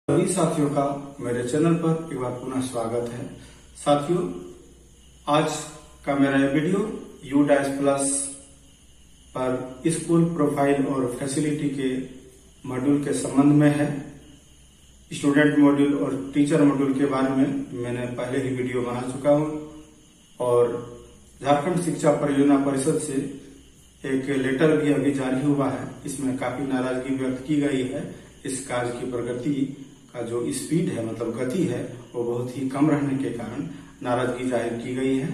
सभी साथियों का मेरे चैनल पर एक बार पुनः स्वागत है। साथियों, आज का मेरा ये वीडियो U-Plus पर स्कूल प्रोफाइल और फैसिलिटी के मॉड्यूल के संबंध में है। स्टूडेंट मॉड्यूल और टीचर मॉड्यूल के बारे में मैंने पहले ही वीडियो बना चुका हूं और झारखंड शिक्षा परियोजना परिषद से एक लेटर भी अभी जारी हुआ है। इसमें काफी नाराजगी व्यक्त की गई है। इस कार्य की प्रगति का जो स्पीड है, मतलब गति है, वो बहुत ही कम रहने के कारण नाराजगी जाहिर की गई है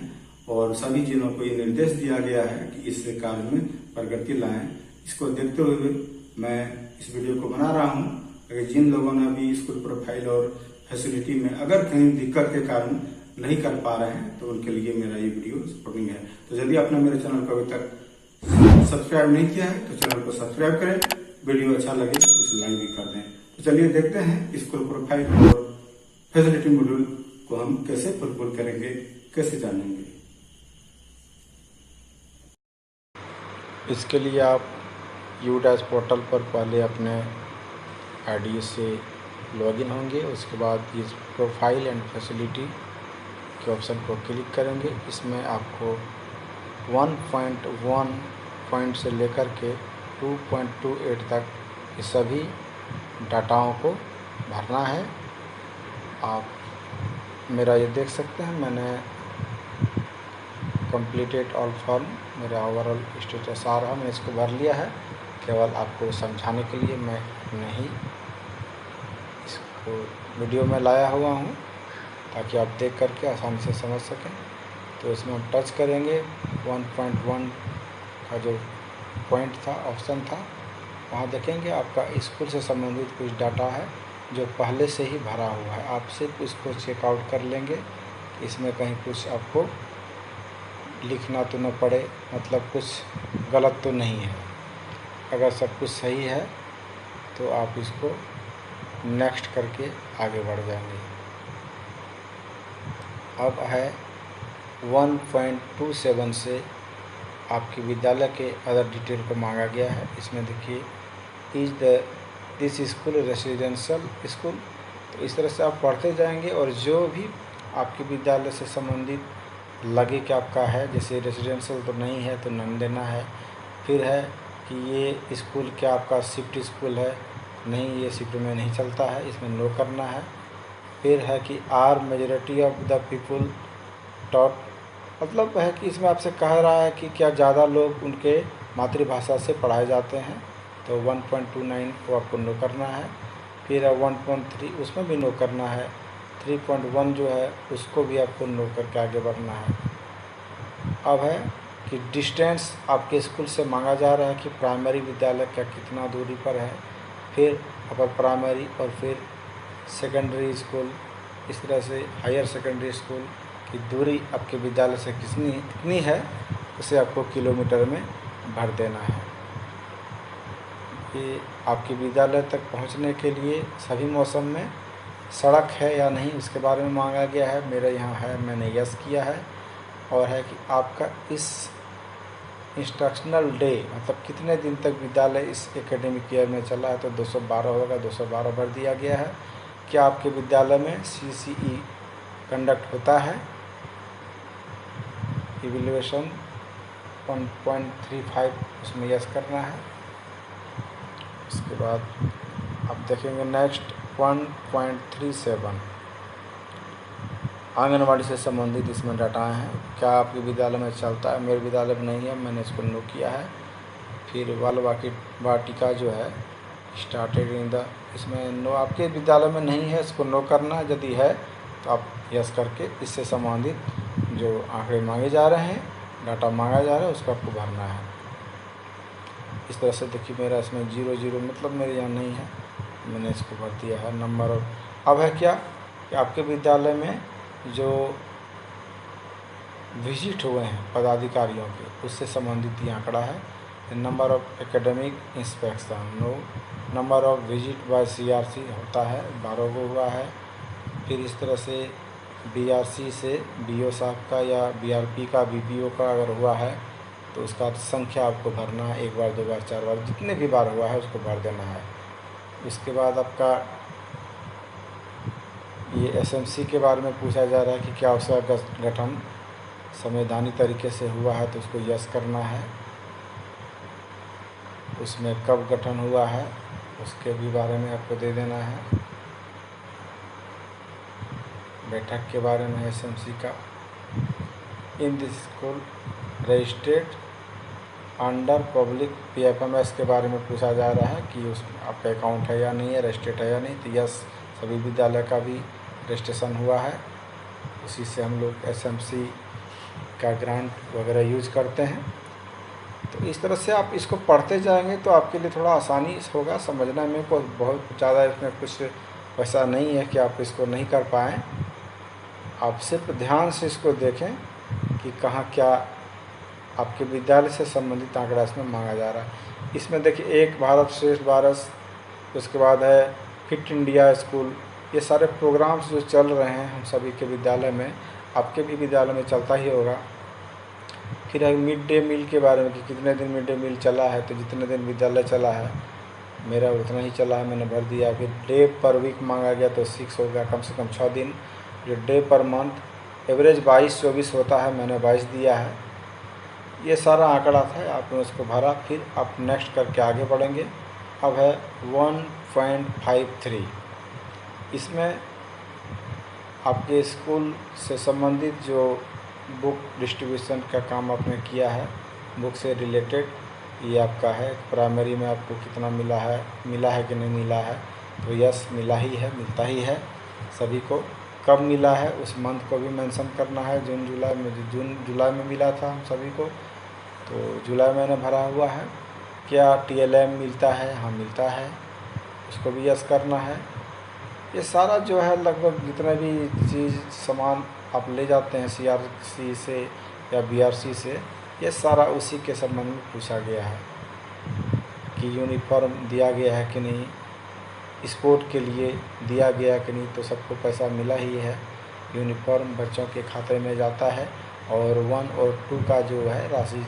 और सभी जिलों को ये निर्देश दिया गया है कि इस कार्य में प्रगति लाएं। इसको देखते हुए मैं इस वीडियो को बना रहा हूं। अगर जिन लोगों ने अभी स्कूल प्रोफाइल और फैसिलिटी में अगर कहीं दिक्कत के कारण नहीं कर पा रहे हैं तो उनके लिए मेरा ये वीडियो सपोर्टिंग है। तो यदि आपने मेरे चैनल को अभी तक सब्सक्राइब नहीं किया है तो चैनल को सब्सक्राइब करें। वीडियो अच्छा लगे तो उसे लाइक भी कर दें। तो चलिए देखते हैं स्कूल प्रोफाइल और फैसिलिटी मॉड्यूल को हम कैसे फुलफिल करेंगे, कैसे जानेंगे। इसके लिए आप U-Plus पोर्टल पर पहले अपने आईडी से लॉगिन होंगे। उसके बाद इस प्रोफाइल एंड फैसिलिटी के ऑप्शन को क्लिक करेंगे। इसमें आपको 1.1 पॉइंट से लेकर के 2.28 तक ये सभी डाटाओं को भरना है। आप मेरा ये देख सकते हैं, मैंने कंप्लीटेड ऑल फॉर्म, मेरा ओवरऑल स्टेटस आ रहा, मैंने इसको भर लिया है। केवल आपको समझाने के लिए मैं नहीं इसको वीडियो में लाया हुआ हूँ ताकि आप देख करके आसानी से समझ सकें। तो इसमें हम टच करेंगे। 1.1 का जो पॉइंट था, ऑप्शन था, वहाँ देखेंगे आपका स्कूल से संबंधित कुछ डाटा है जो पहले से ही भरा हुआ है। आप सिर्फ इसको चेकआउट कर लेंगे, इसमें कहीं कुछ आपको लिखना तो न पड़े, मतलब कुछ गलत तो नहीं है। अगर सब कुछ सही है तो आप इसको नेक्स्ट करके आगे बढ़ जाएंगे। अब है 1.27 से आपके विद्यालय के अदर डिटेल को मांगा गया है। इसमें देखिए, दिस स्कूल रेसिडेंशियल स्कूल। तो इस तरह से आप पढ़ते जाएंगे और जो भी आपके विद्यालय से संबंधित लगे कि आपका है, जैसे रेसिडेंशियल तो नहीं है तो नन देना है। फिर है कि ये स्कूल क्या आपका शिफ्ट स्कूल है, नहीं, ये शिफ्ट में नहीं चलता है, इसमें नो करना है। फिर है कि are majority of the people taught, मतलब है कि इसमें आपसे कह रहा है कि क्या ज़्यादा लोग उनके मातृभाषा से पढ़ाए जाते हैं, तो 1.29 को आपको नो करना है। फिर है 1.3, उसमें भी नो करना है। 3.1 जो है उसको भी आपको नो करके आगे बढ़ना है। अब है कि डिस्टेंस आपके स्कूल से मांगा जा रहा है कि प्राइमरी विद्यालय क्या कितना दूरी पर है, फिर अपर प्राइमरी और फिर सेकेंडरी स्कूल, इस तरह से हायर सेकेंडरी स्कूल की दूरी आपके विद्यालय से कितनी है उसे आपको किलोमीटर में भर देना है। कि आपके विद्यालय तक पहुंचने के लिए सभी मौसम में सड़क है या नहीं उसके बारे में मांगा गया है। मेरे यहाँ है, मैंने यस किया है। और है कि आपका इस इंस्ट्रक्शनल डे, मतलब कितने दिन तक विद्यालय इस एकेडमिक ईयर में चला है, तो 212 होगा, 212 भर दिया गया है। क्या आपके विद्यालय में CCE कंडक्ट होता है, इवैल्यूएशन 1.35, उसमें यस करना है। इसके बाद आप देखेंगे नेक्स्ट 1.37 आंगनवाड़ी से संबंधित इसमें डाटा हैं। क्या आपके विद्यालय में चलता है, मेरे विद्यालय में नहीं है, मैंने इसको नो किया है। फिर बाल वाटिका जो है स्टार्टेड इन द, इसमें नो, आपके विद्यालय में नहीं है, इसको नो करना है। यदि है तो आप यस करके इससे संबंधित जो आंकड़े मांगे जा रहे हैं, डाटा मांगा जा रहा है, उसको आपको भरना है। इस तरह से देखिए, मेरा इसमें 00 मतलब मेरे यहाँ नहीं है, मैंने इसको भर दिया है नंबर। और अब है क्या कि आपके विद्यालय में जो विजिट हुए हैं पदाधिकारियों के, उससे संबंधित ये आंकड़ा है। Number of academic inspection no, number of visit by CRC होता है, 12 को हुआ है। फिर इस तरह से BRC से BO साहब का या BRP का, BPO का अगर हुआ है तो उसका संख्या आपको भरना है, 1 बार 2 बार 4 बार, जितने भी बार हुआ है उसको भर देना है। इसके बाद आपका ये एसएमसी के बारे में पूछा जा रहा है कि क्या उसका गठन संवैधानिक तरीके से हुआ है, तो उसको यस करना है। उसमें कब गठन हुआ है उसके भी बारे में आपको दे देना है। बैठक के बारे में एसएमसी का in this school registered under public PFMS के बारे में पूछा जा रहा है कि उस आपका अकाउंट है या नहीं है, रजिस्ट्रेड है या नहीं। तो यस, सभी विद्यालय का भी रजिस्ट्रेशन हुआ है। उसी से हम लोग एसएमसी का ग्रांट वगैरह यूज करते हैं। तो इस तरह से आप इसको पढ़ते जाएंगे तो आपके लिए थोड़ा आसानी होगा समझने में। कोई बहुत ज़्यादा इसमें कुछ वैसा नहीं है कि आप इसको नहीं कर पाएँ। आप सिर्फ ध्यान से इसको देखें कि कहाँ क्या आपके विद्यालय से संबंधित आंकड़ा इसमें मांगा जा रहा है। इसमें देखिए एक भारत श्रेष्ठ भारत, उसके बाद है फिट इंडिया स्कूल, ये सारे प्रोग्राम्स जो चल रहे हैं हम सभी के विद्यालय में, आपके भी विद्यालय में चलता ही होगा। फिर है मिड डे मील के बारे में कि कितने दिन मिड डे मील चला है, तो जितने दिन विद्यालय चला है मेरा उतना ही चला है, मैंने भर दिया। फिर डे पर वीक मांगा गया तो 6 हो गया, कम से कम 6 दिन। जो डे पर मंथ एवरेज 22-24 होता है, मैंने 22 दिया है। ये सारा आंकड़ा था, आपने उसको भरा। फिर आप नेक्स्ट करके आगे बढ़ेंगे। अब है 1.53, इसमें आपके स्कूल से संबंधित जो बुक डिस्ट्रीब्यूशन का काम आपने किया है, बुक से रिलेटेड, ये आपका है। प्राइमरी में आपको कितना मिला है कि नहीं मिला है, तो यस मिला ही है, मिलता ही है सभी को। कब मिला है उस मंथ को भी मेंशन करना है। जून जुलाई में मिला था हम सभी को, तो जुलाई मैंने भरा हुआ है। क्या टीएलएम मिलता है? हाँ मिलता है, उसको भी यस करना है। ये सारा जो है लगभग जितना भी चीज़ सामान आप ले जाते हैं सीआरसी से या बीआरसी से, ये सारा उसी के संबंध में पूछा गया है कि यूनिफॉर्म दिया गया है कि नहीं, स्पोर्ट के लिए दिया गया कि नहीं, तो सबको पैसा मिला ही है। यूनिफॉर्म बच्चों के खाते में जाता है और 1 और 2 का जो है राशि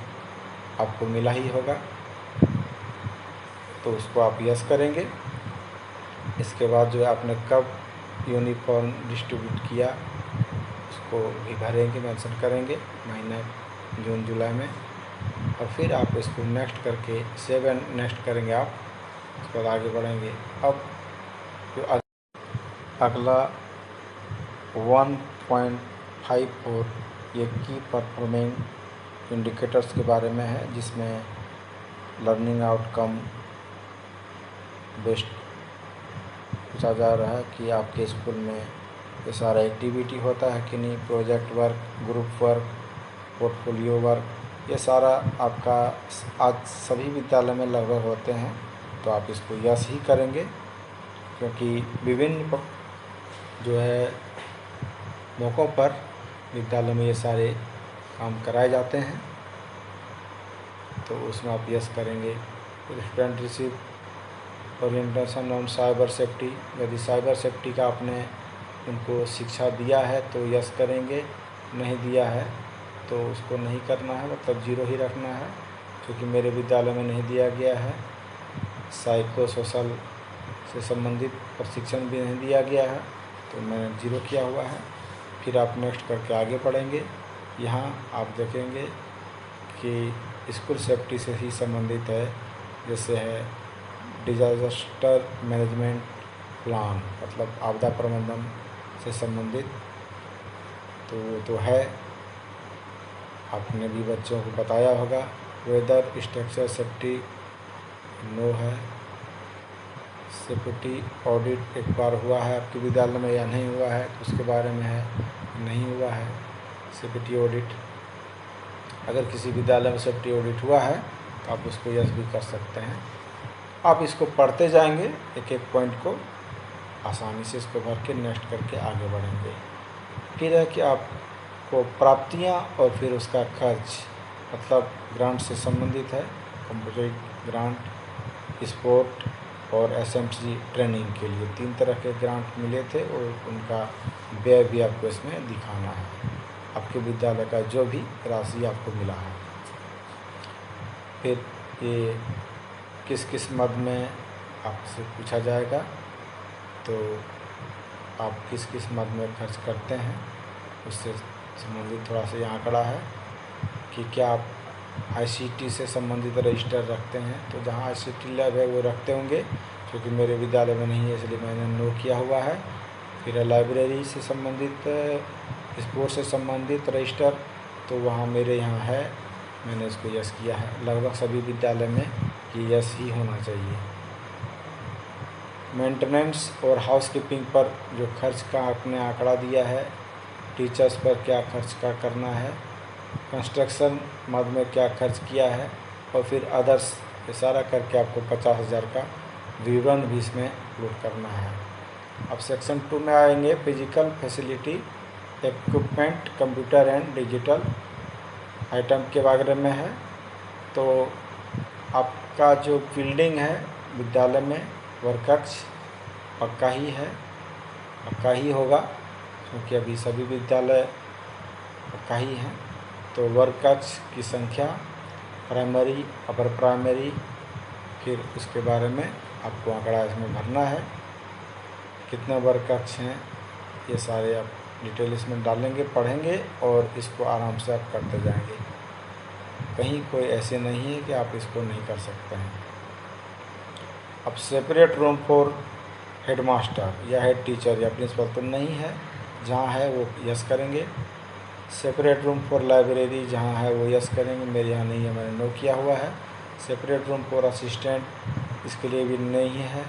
आपको मिला ही होगा, तो उसको आप यस करेंगे। इसके बाद जो है आपने कब यूनिफॉर्म डिस्ट्रीब्यूट किया उसको भी भरेंगे, मेंशन करेंगे, महीना जून जुलाई में। और फिर आप इसको नेक्स्ट करके सेव एंड नेक्स्ट करेंगे आप, उसके बाद आगे बढ़ेंगे। अब जो अगला 1.54 ये की परफॉर्मिंग इंडिकेटर्स के बारे में है, जिसमें लर्निंग आउटकम बेस्ड पूछा जा रहा है कि आपके स्कूल में ये सारा एक्टिविटी होता है कि नहीं, project work, group work, portfolio work, ये सारा आपका आज सभी विद्यालय में लगभग होते हैं। तो आप इसको यस ही करेंगे, क्योंकि विभिन्न जो है मौक़ों पर विद्यालय में ये सारे काम कराए जाते हैं, तो उसमें आप यस करेंगे। Student receive orientation on cyber safety, यदि साइबर सेफ्टी का आपने उनको शिक्षा दिया है तो यस करेंगे, नहीं दिया है तो उसको नहीं करना है, मतलब 0 ही रखना है, क्योंकि मेरे विद्यालय में नहीं दिया गया है। साइको सोशल से संबंधित प्रशिक्षण भी नहीं दिया गया है, तो मैंने 0 किया हुआ है। फिर आप नेक्स्ट करके आगे बढ़ेंगे। यहाँ आप देखेंगे कि स्कूल सेफ्टी से ही संबंधित है, जैसे है डिजास्टर मैनेजमेंट प्लान, मतलब आपदा प्रबंधन से संबंधित, तो है, आपने भी बच्चों को बताया होगा। वेदर स्ट्रक्चर सेफ्टी नो है। सेफ्टी ऑडिट एक बार हुआ है आपके विद्यालय में या नहीं हुआ है, तो उसके बारे में है, नहीं हुआ है सेफ्टी ऑडिट। अगर किसी विद्यालय में सेफ्टी ऑडिट हुआ है तो आप उसको यस भी कर सकते हैं। आप इसको पढ़ते जाएंगे, एक एक पॉइंट को आसानी से इसको भर के नेक्स्ट करके आगे बढ़ेंगे। फिर है कि आपको प्राप्तियां और फिर उसका खर्च, मतलब ग्रांट से संबंधित है, कंप्यूटर ग्रांट, स्पोर्ट और एसएमसी ट्रेनिंग के लिए 3 तरह के ग्रांट मिले थे, और उनका व्यय भी आपको इसमें दिखाना है, आपके विद्यालय का जो भी राशि आपको मिला है। फिर ये किस किस मद में आपसे पूछा जाएगा, तो आप किस किस मद में खर्च करते हैं उससे संबंधित थोड़ा सा यहाँ आंकड़ा है कि क्या आप ICT से संबंधित रजिस्टर रखते हैं। तो जहाँ ICT लैब है वो रखते होंगे, क्योंकि मेरे विद्यालय में नहीं है इसलिए मैंने नो किया हुआ है। फिर लाइब्रेरी से संबंधित, स्पोर्ट्स से संबंधित रजिस्टर, तो वहाँ मेरे यहाँ है, मैंने इसको यस किया है। लगभग सभी विद्यालय में ये यस ही होना चाहिए। मेंटेनेंस और हाउसकीपिंग पर जो खर्च का आपने आंकड़ा दिया है, टीचर्स पर क्या खर्च का करना है, कंस्ट्रक्शन मद में क्या खर्च किया है, और फिर अदर्स, ये सारा करके आपको 50,000 का विवरण भी इसमें अपलोड करना है। अब सेक्शन 2 में आएंगे। Physical facility, equipment, computer and digital item के बारे में है। तो आपका जो बिल्डिंग है विद्यालय में, वर्ककक्ष पक्का ही है, पक्का ही होगा, क्योंकि अभी सभी विद्यालय पक्का ही हैं। तो वर्ककक्ष की संख्या, प्राइमरी, अपर प्राइमरी, फिर उसके बारे में आपको आंकड़ा इसमें भरना है। कितने वर्ककक्ष हैं ये सारे आप डिटेल इसमें डालेंगे, पढ़ेंगे और इसको आराम से आप करते जाएंगे। कहीं कोई ऐसे नहीं है कि आप इसको नहीं कर सकते हैं। अब सेपरेट रूम फॉर हेडमास्टर या हेड टीचर या प्रिंसिपल तो नहीं है, जहाँ है वो यस करेंगे। सेपरेट रूम फॉर लाइब्रेरी जहाँ है वो यस करेंगे, मेरे यहाँ नहीं है, मैंने नो किया हुआ है। सेपरेट रूम फॉर असिस्टेंट, इसके लिए भी नहीं है।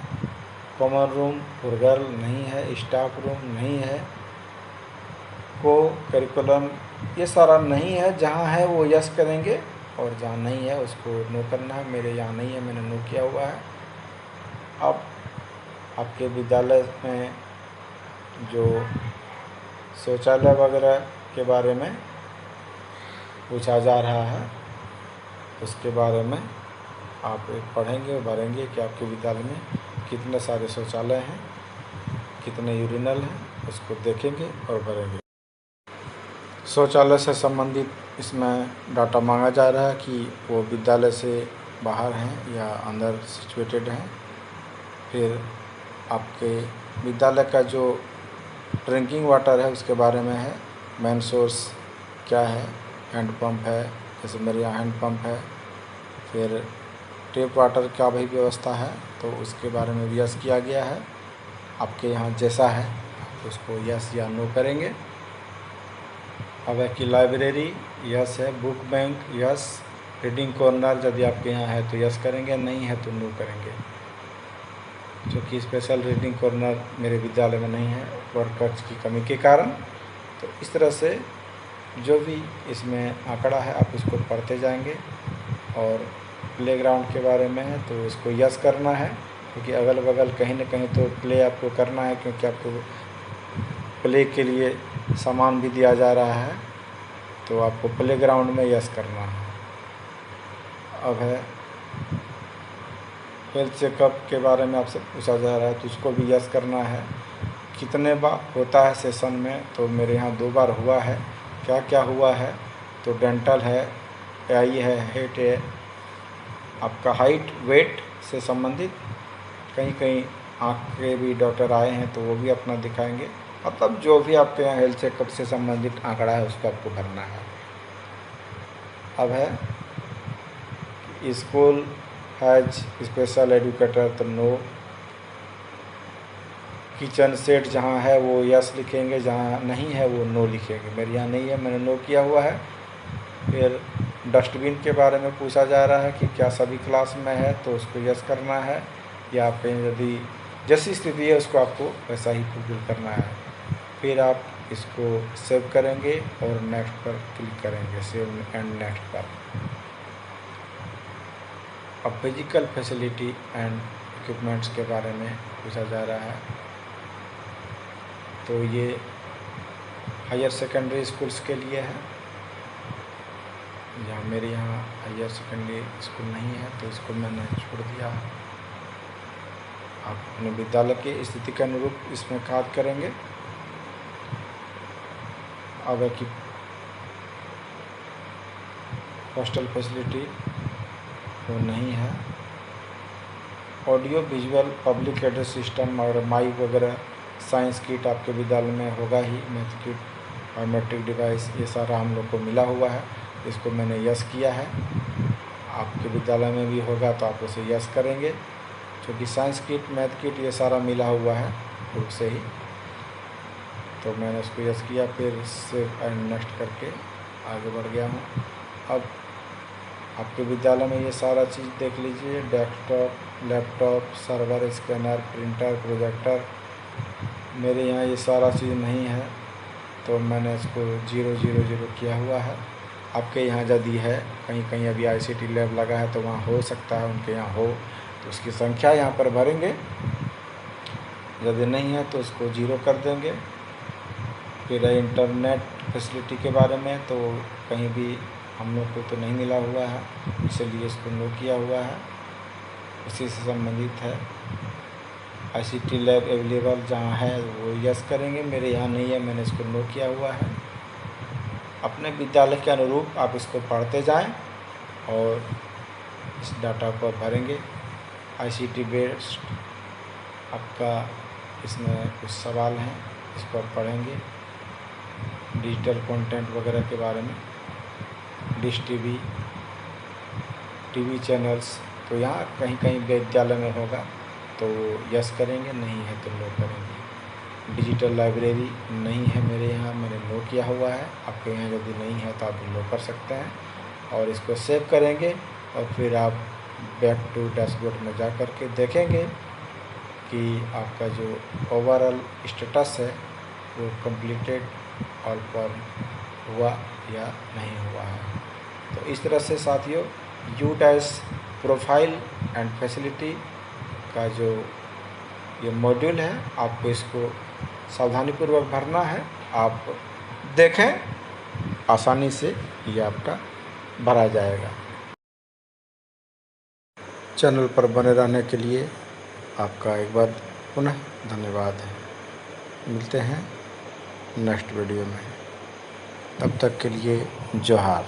कॉमन रूम फॉर गर्ल नहीं है, स्टाफ रूम नहीं है, को करिकुलम ये सारा नहीं है, जहाँ है वो यस करेंगे और जहाँ नहीं है उसको नो करना है। मेरे यहाँ नहीं है, मैंने नो किया हुआ है। अब आपके विद्यालय में जो शौचालय वगैरह के बारे में पूछा जा रहा है, उसके बारे में आप पढ़ेंगे और भरेंगे कि आपके विद्यालय में कितने सारे शौचालय हैं, कितने यूरिनल हैं, उसको देखेंगे और भरेंगे। शौचालय से संबंधित इसमें डाटा मांगा जा रहा है कि वो विद्यालय से बाहर हैं या अंदर सिचुएटेड हैं। फिर आपके विद्यालय का जो ड्रिंकिंग वाटर है उसके बारे में है, मेन सोर्स क्या है, हैंडपम्प है, जैसे मेरे यहाँ हैंडपम्प है। फिर टेप वाटर का भी व्यवस्था है, तो उसके बारे में भी यस किया गया है। आपके यहाँ जैसा है आप उसको यस या नो करेंगे। अब है कि लाइब्रेरी यस है, book bank yes, reading corner यदि आपके यहाँ है तो यस करेंगे, नहीं है तो नो करेंगे। क्योंकि स्पेशल रीडिंग कॉर्नर मेरे विद्यालय में नहीं है वर्ककक्ष की कमी के कारण। तो इस तरह से जो भी इसमें आंकड़ा है आप इसको पढ़ते जाएंगे। और प्लेग्राउंड के बारे में है तो इसको यस करना है, क्योंकि अगल बगल कहीं न कहीं तो प्ले आपको करना है, क्योंकि आपको प्ले के लिए सामान भी दिया जा रहा है, तो आपको प्लेग्राउंड में यस करना है। अब है हेल्थ चेकअप के बारे में आपसे पूछा जा रहा है, तो उसको भी यस करना है। कितने बार होता है सेशन में, तो मेरे यहाँ 2 बार हुआ है। क्या क्या हुआ है, तो डेंटल है, आई है, हेट है, आपका हाइट वेट से संबंधित, कहीं कहीं आँख के भी डॉक्टर आए हैं तो वो भी अपना दिखाएंगे। मतलब जो भी आपके यहाँ हेल्थ चेकअप से संबंधित आंकड़ा है उसको आपको भरना है। अब है स्कूल हैज स्पेशल एजुकेटर, तो नो। किचन सेट जहाँ है वो यस लिखेंगे, जहाँ नहीं है वो नो लिखेंगे। मेरे यहाँ नहीं है, मैंने नो किया हुआ है। फिर डस्टबिन के बारे में पूछा जा रहा है कि क्या सभी क्लास में है, तो उसको यस करना है, या कहीं यदि जैसी स्थिति है उसको आपको वैसा ही फुलफिल करना है। फिर आप इसको सेव करेंगे और नेक्स्ट पर क्लिक करेंगे, सेव एंड नेक्स्ट पर। अब फिजिकल फैसिलिटी एंड इक्विपमेंट्स के बारे में पूछा जा रहा है, तो ये हायर सेकेंडरी स्कूल्स के लिए है। या मेरे यहाँ हायर सेकेंडरी स्कूल नहीं है तो इसको मैंने छोड़ दिया। आप अपने विद्यालय की स्थिति के अनुरूप इसमें कार्य करेंगे। अब है कि हॉस्टल फैसिलिटी वो नहीं है। Audio visual public address system और माइक वगैरह साइंस किट आपके विद्यालय में होगा ही, मैथ किट, बायोमेट्रिक डिवाइस, ये सारा हम लोग को मिला हुआ है। इसको मैंने यस किया है। आपके विद्यालय में भी होगा तो आप उसे यस करेंगे, क्योंकि साइंस किट, मैथ किट ये सारा मिला हुआ है ग्रुप से ही। तो मैंने उसको यस किया, फिर सेव एंड नेक्स्ट करके आगे बढ़ गया हूँ। अब आपके विद्यालय में ये सारा चीज़ देख लीजिए, desktop, laptop, server, scanner, printer, projector. मेरे यहाँ ये सारा चीज़ नहीं है, तो मैंने इसको 000 किया हुआ है। आपके यहाँ यदि है, कहीं कहीं अभी ICT लैब लगा है तो वहाँ हो सकता है उनके यहाँ हो, तो उसकी संख्या यहाँ पर भरेंगे। यदि नहीं है तो उसको 0 कर देंगे। फिर इंटरनेट फैसिलिटी के बारे में तो कहीं भी हम लोग को तो नहीं मिला हुआ है, इसलिए इसको नो किया हुआ है। उसी से संबंधित है। ICT लैब अवेलेबल जहाँ है वो यस करेंगे, मेरे यहाँ नहीं है, मैंने इसको नो किया हुआ है। अपने विद्यालय के अनुरूप आप इसको पढ़ते जाएं और इस डाटा को भरेंगे। ICT बेस्ड आपका इसमें कुछ सवाल हैं, इसको आप पढ़ेंगे। डिजिटल कंटेंट वगैरह के बारे में, डिश टीवी चैनल्स, तो यहाँ कहीं कहीं विद्यालय में होगा तो यस करेंगे, नहीं है तो नो करेंगे। डिजिटल लाइब्रेरी नहीं है मेरे यहाँ, मैंने नो किया हुआ है। आपके यहाँ यदि नहीं है तो आप नो कर सकते हैं और इसको सेव करेंगे। और फिर आप बैक टू डैशबोर्ड में जा कर के देखेंगे कि आपका जो ओवरऑल स्टेटस है वो कंप्लीटेड ऑल फॉर्म हुआ या नहीं हुआ है। तो इस तरह से साथियों, UDAS प्रोफाइल एंड फैसिलिटी का जो ये मॉड्यूल है, आपको इसको सावधानीपूर्वक भरना है। आप देखें, आसानी से ये आपका भरा जाएगा। चैनल पर बने रहने के लिए आपका एक बार पुनः धन्यवाद है। मिलते हैं नेक्स्ट वीडियो में, तब तक के लिए जोहार।